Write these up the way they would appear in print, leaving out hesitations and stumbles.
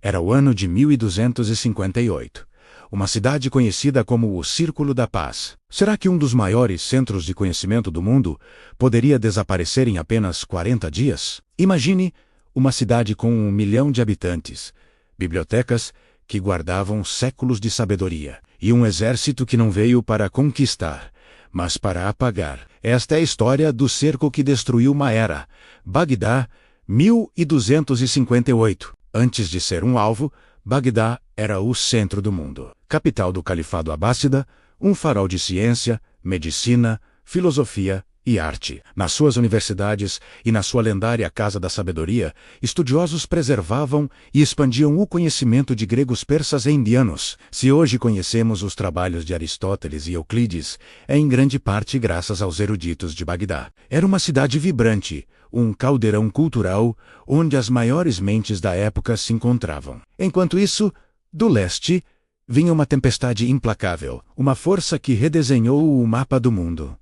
Era o ano de 1258. Uma cidade conhecida como o Círculo da Paz. Será que um dos maiores centros de conhecimento do mundo poderia desaparecer em apenas 40 dias? Imagine uma cidade com 1 milhão de habitantes, bibliotecas que guardavam séculos de sabedoria, e um exército que não veio para conquistar, mas para apagar. Esta é a história do cerco que destruiu uma era. Bagdá, 1258. Antes de ser um alvo, Bagdá era o centro do mundo. Capital do Califado Abássida, um farol de ciência, medicina, filosofia e arte. Nas suas universidades e na sua lendária Casa da Sabedoria, estudiosos preservavam e expandiam o conhecimento de gregos, persas e indianos. Se hoje conhecemos os trabalhos de Aristóteles e Euclides, é em grande parte graças aos eruditos de Bagdá. Era uma cidade vibrante, um caldeirão cultural onde as maiores mentes da época se encontravam. Enquanto isso, do leste, vinha uma tempestade implacável, uma força que redesenhou o mapa do mundo.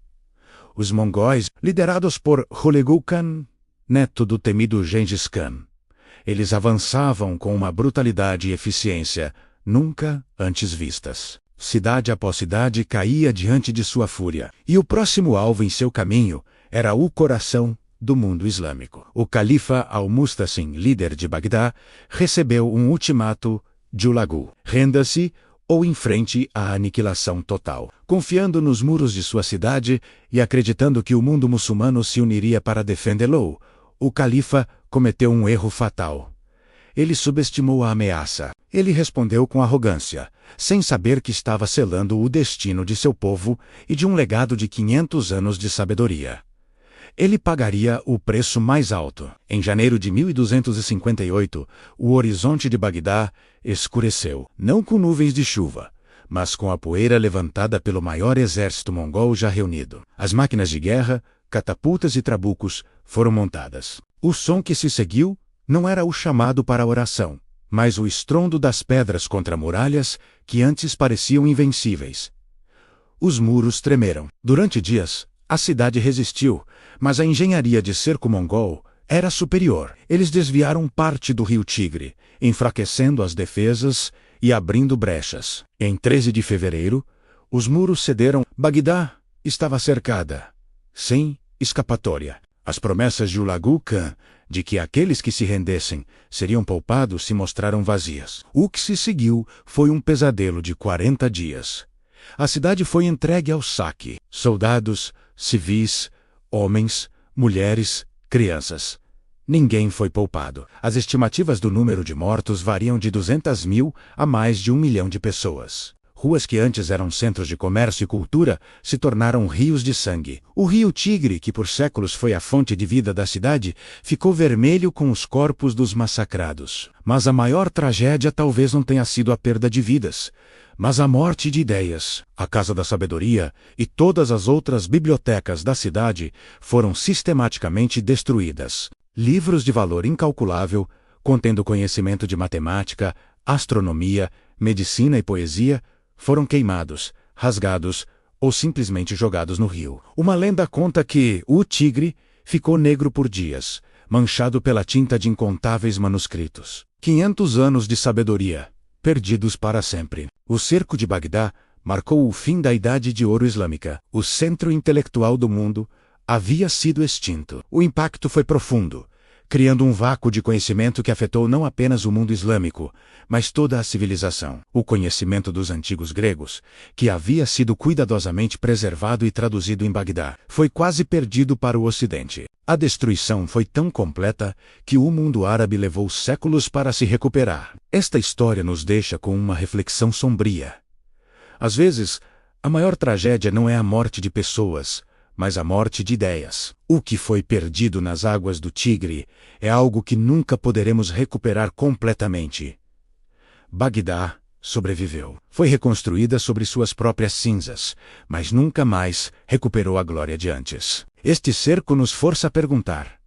Os mongóis, liderados por Hulagu Khan, neto do temido Gengis Khan. Eles avançavam com uma brutalidade e eficiência nunca antes vistas. Cidade após cidade caía diante de sua fúria, e o próximo alvo em seu caminho era o coração do mundo islâmico. O califa Al-Mustasim, líder de Bagdá, recebeu um ultimato de Hulagu: renda-se ou enfrente a aniquilação total. Confiando nos muros de sua cidade e acreditando que o mundo muçulmano se uniria para defendê-lo, o califa cometeu um erro fatal. Ele subestimou a ameaça. Ele respondeu com arrogância, sem saber que estava selando o destino de seu povo e de um legado de 500 anos de sabedoria. Ele pagaria o preço mais alto. Em janeiro de 1258, o horizonte de Bagdá escureceu, não com nuvens de chuva, mas com a poeira levantada pelo maior exército mongol já reunido. As máquinas de guerra, catapultas e trabucos foram montadas. O som que se seguiu não era o chamado para a oração, mas o estrondo das pedras contra muralhas que antes pareciam invencíveis. Os muros tremeram. Durante dias, a cidade resistiu, mas a engenharia de cerco mongol era superior. Eles desviaram parte do rio Tigre, enfraquecendo as defesas e abrindo brechas. Em 13 de fevereiro, os muros cederam. Bagdá estava cercada, sem escapatória. As promessas de Hulagu Khan de que aqueles que se rendessem seriam poupados se mostraram vazias. O que se seguiu foi um pesadelo de 40 dias. A cidade foi entregue ao saque. Soldados, civis, homens, mulheres, crianças. Ninguém foi poupado. As estimativas do número de mortos variam de 200 mil a mais de 1 milhão de pessoas. Ruas que antes eram centros de comércio e cultura se tornaram rios de sangue. O rio Tigre, que por séculos foi a fonte de vida da cidade, ficou vermelho com os corpos dos massacrados. Mas a maior tragédia talvez não tenha sido a perda de vidas, mas a morte de ideias. A Casa da Sabedoria e todas as outras bibliotecas da cidade foram sistematicamente destruídas. Livros de valor incalculável, contendo conhecimento de matemática, astronomia, medicina e poesia, foram queimados, rasgados ou simplesmente jogados no rio. Uma lenda conta que o Tigre ficou negro por dias, manchado pela tinta de incontáveis manuscritos. 500 anos de sabedoria, perdidos para sempre. O cerco de Bagdá marcou o fim da Idade de Ouro Islâmica. O centro intelectual do mundo havia sido extinto. O impacto foi profundo, criando um vácuo de conhecimento que afetou não apenas o mundo islâmico, mas toda a civilização. O conhecimento dos antigos gregos, que havia sido cuidadosamente preservado e traduzido em Bagdá, foi quase perdido para o Ocidente. A destruição foi tão completa que o mundo árabe levou séculos para se recuperar. Esta história nos deixa com uma reflexão sombria. Às vezes, a maior tragédia não é a morte de pessoas, mas a morte de ideias. O que foi perdido nas águas do Tigre é algo que nunca poderemos recuperar completamente. Bagdá sobreviveu. Foi reconstruída sobre suas próprias cinzas, mas nunca mais recuperou a glória de antes. Este cerco nos força a perguntar: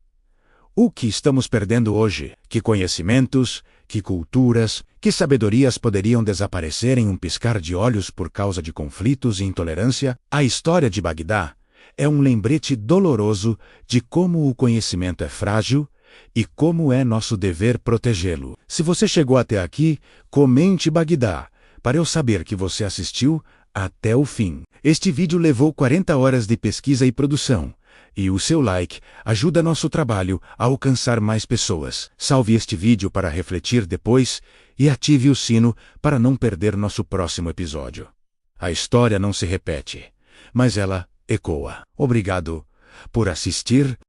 o que estamos perdendo hoje? Que conhecimentos, que culturas, que sabedorias poderiam desaparecer em um piscar de olhos por causa de conflitos e intolerância? A história de Bagdá é um lembrete doloroso de como o conhecimento é frágil, e como é nosso dever protegê-lo. Se você chegou até aqui, comente Bagdá, para eu saber que você assistiu até o fim. Este vídeo levou 40 horas de pesquisa e produção, e o seu like ajuda nosso trabalho a alcançar mais pessoas. Salve este vídeo para refletir depois e ative o sino para não perder nosso próximo episódio. A história não se repete, mas ela ecoa. Obrigado por assistir